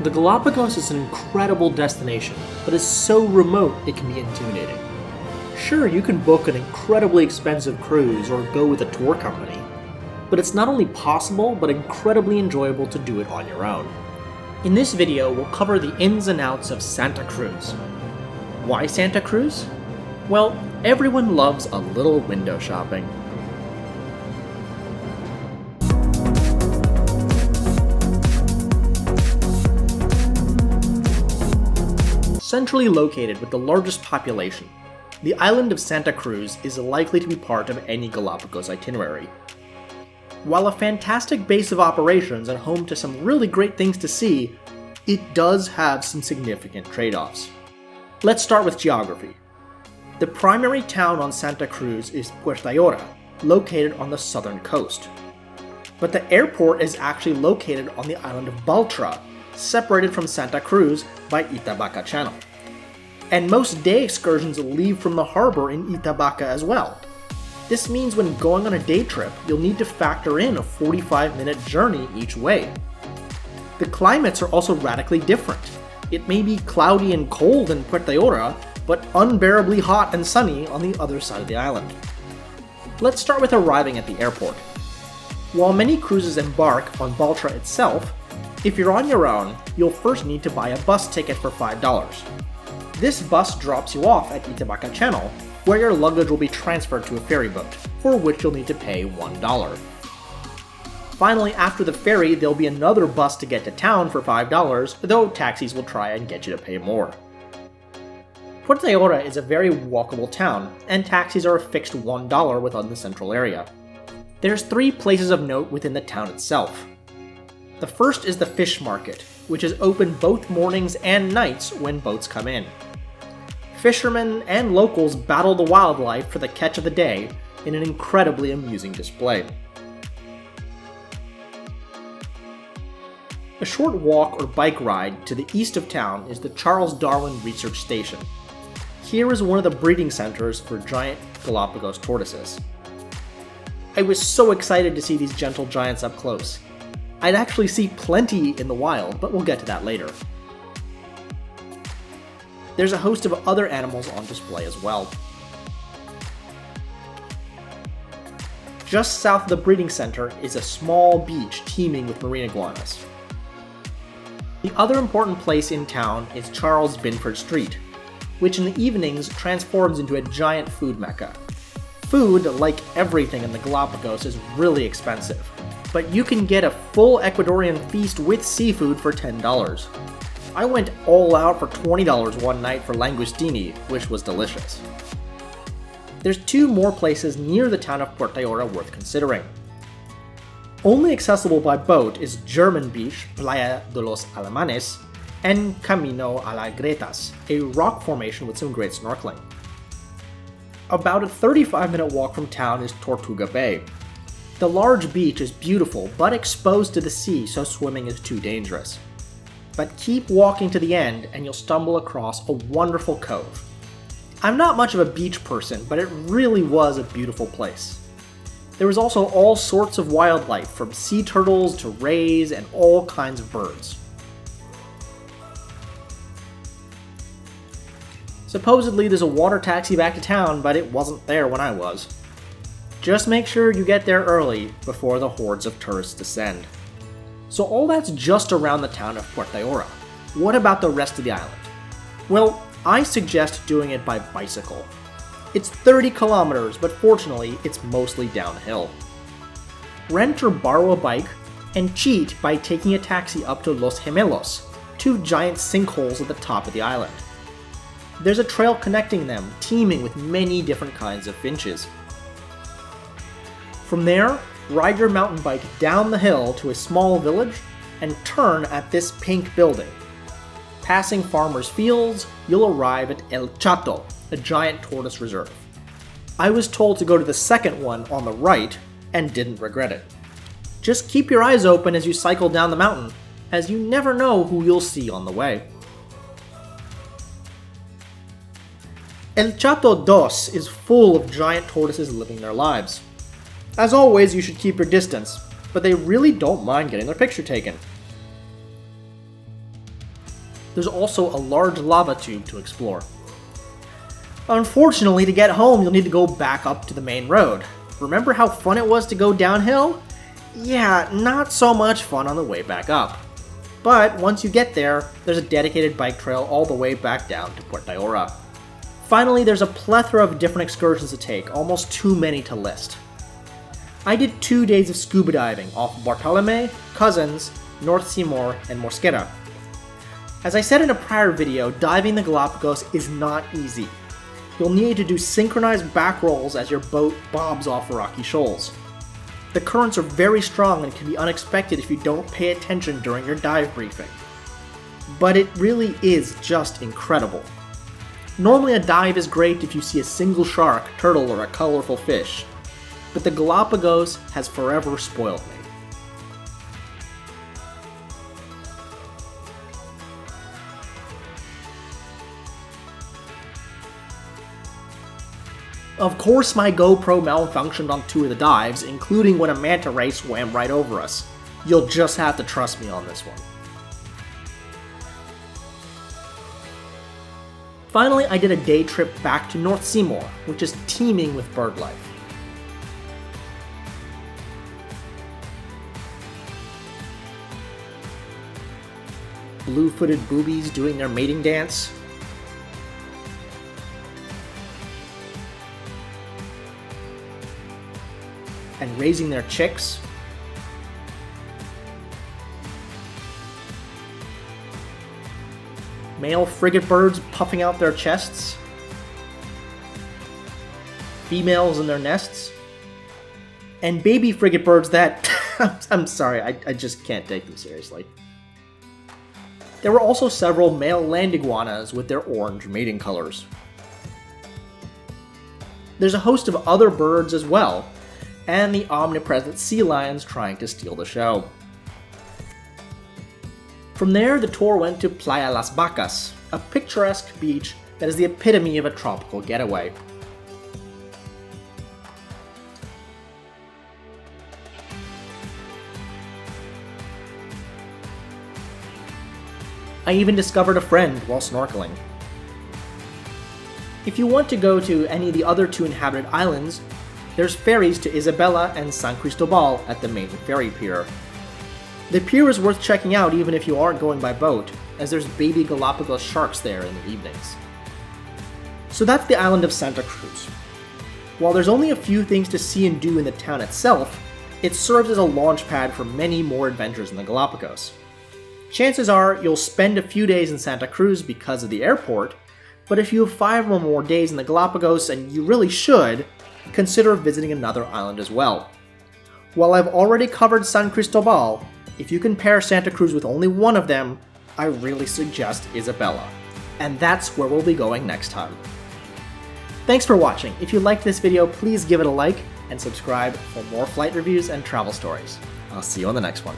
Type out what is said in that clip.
The Galapagos is an incredible destination, but is so remote it can be intimidating. Sure, you can book an incredibly expensive cruise or go with a tour company, but it's not only possible, but incredibly enjoyable to do it on your own. In this video, we'll cover the ins and outs of Santa Cruz. Why Santa Cruz? Well, everyone loves a little window shopping. Centrally located with the largest population, the island of Santa Cruz is likely to be part of any Galapagos itinerary. While a fantastic base of operations and home to some really great things to see, it does have some significant trade-offs. Let's start with geography. The primary town on Santa Cruz is Hora, located on the southern coast. But the airport is actually located on the island of Baltra, separated from Santa Cruz by Itabaca Channel. And most day excursions leave from the harbor in Itabaca as well. This means when going on a day trip, you'll need to factor in a 45-minute journey each way. The climates are also radically different. It may be cloudy and cold in Hora, but unbearably hot and sunny on the other side of the island. Let's start with arriving at the airport. While many cruises embark on Baltra itself, if you're on your own, you'll first need to buy a bus ticket for $5. This bus drops you off at Itabaca Channel, where your luggage will be transferred to a ferry boat, for which you'll need to pay $1. Finally, after the ferry, there'll be another bus to get to town for $5, though taxis will try and get you to pay more. Hora is a very walkable town, and taxis are a fixed $1 within the central area. There's 3 places of note within the town itself. The first is the fish market, which is open both mornings and nights when boats come in. Fishermen and locals battle the wildlife for the catch of the day in an incredibly amusing display. A short walk or bike ride to the east of town is the Charles Darwin Research Station. Here is one of the breeding centers for giant Galapagos tortoises. I was so excited to see these gentle giants up close. I'd actually see plenty in the wild, but we'll get to that later. There's a host of other animals on display as well. Just south of the breeding center is a small beach teeming with marine iguanas. The other important place in town is Charles Binford Street, which in the evenings transforms into a giant food mecca. Food, like everything in the Galapagos, is really expensive, but you can get a full Ecuadorian feast with seafood for $10. I went all out for $20 one night for langoustini, which was delicious. There's 2 more places near the town of Hora worth considering. Only accessible by boat is German Beach, Playa de los Alemanes, and Camino a las Gretas, a rock formation with some great snorkeling. About a 35-minute walk from town is Tortuga Bay. The large beach is beautiful, but exposed to the sea, so swimming is too dangerous. But keep walking to the end and you'll stumble across a wonderful cove. I'm not much of a beach person, but it really was a beautiful place. There was also all sorts of wildlife, from sea turtles to rays and all kinds of birds. Supposedly there's a water taxi back to town, but it wasn't there when I was. Just make sure you get there early before the hordes of tourists descend. So all that's just around the town of Hora. What about the rest of the island? Well, I suggest doing it by bicycle. It's 30 kilometers, but fortunately, it's mostly downhill. Rent or borrow a bike, and cheat by taking a taxi up to Los Gemelos, 2 giant sinkholes at the top of the island. There's a trail connecting them, teeming with many different kinds of finches. From there, ride your mountain bike down the hill to a small village and turn at this pink building. Passing farmers' fields, you'll arrive at El Chato, a giant tortoise reserve. I was told to go to the second one on the right and didn't regret it. Just keep your eyes open as you cycle down the mountain, as you never know who you'll see on the way. El Chato Dos is full of giant tortoises living their lives. As always, you should keep your distance, but they really don't mind getting their picture taken. There's also a large lava tube to explore. Unfortunately, to get home, you'll need to go back up to the main road. Remember how fun it was to go downhill? Yeah, not so much fun on the way back up. But once you get there, there's a dedicated bike trail all the way back down to Puerto Hora. Finally, there's a plethora of different excursions to take, almost too many to list. I did 2 days of scuba diving off Bartolomé, Cousins, North Seymour, and Mosquera. As I said in a prior video, diving the Galapagos is not easy. You'll need to do synchronized back rolls as your boat bobs off rocky shoals. The currents are very strong and can be unexpected if you don't pay attention during your dive briefing. But it really is just incredible. Normally a dive is great if you see a single shark, turtle, or a colorful fish, but the Galapagos has forever spoiled me. Of course my GoPro malfunctioned on 2 of the dives, including when a manta ray swam right over us. You'll just have to trust me on this one. Finally, I did a day trip back to North Seymour, which is teeming with bird life. Blue-footed boobies doing their mating dance. And raising their chicks. Male frigate birds puffing out their chests. Females in their nests. And baby frigate birds that... I'm sorry, I just can't take them seriously. There were also several male land iguanas with their orange mating colors. There's a host of other birds as well, and the omnipresent sea lions trying to steal the show. From there, the tour went to Playa Las Vacas, a picturesque beach that is the epitome of a tropical getaway. I even discovered a friend while snorkeling. If you want to go to any of the other 2 inhabited islands, there's ferries to Isabela and San Cristobal at the main ferry pier. The pier is worth checking out even if you aren't going by boat, as there's baby Galapagos sharks there in the evenings. So that's the island of Santa Cruz. While there's only a few things to see and do in the town itself, it serves as a launch pad for many more adventures in the Galapagos. Chances are you'll spend a few days in Santa Cruz because of the airport, but if you have 5 or more days in the Galapagos, and you really should, consider visiting another island as well. While I've already covered San Cristobal, if you can pair Santa Cruz with only one of them, I really suggest Isabela. And that's where we'll be going next time. Thanks for watching. If you liked this video, please give it a like and subscribe for more flight reviews and travel stories. I'll see you on the next one.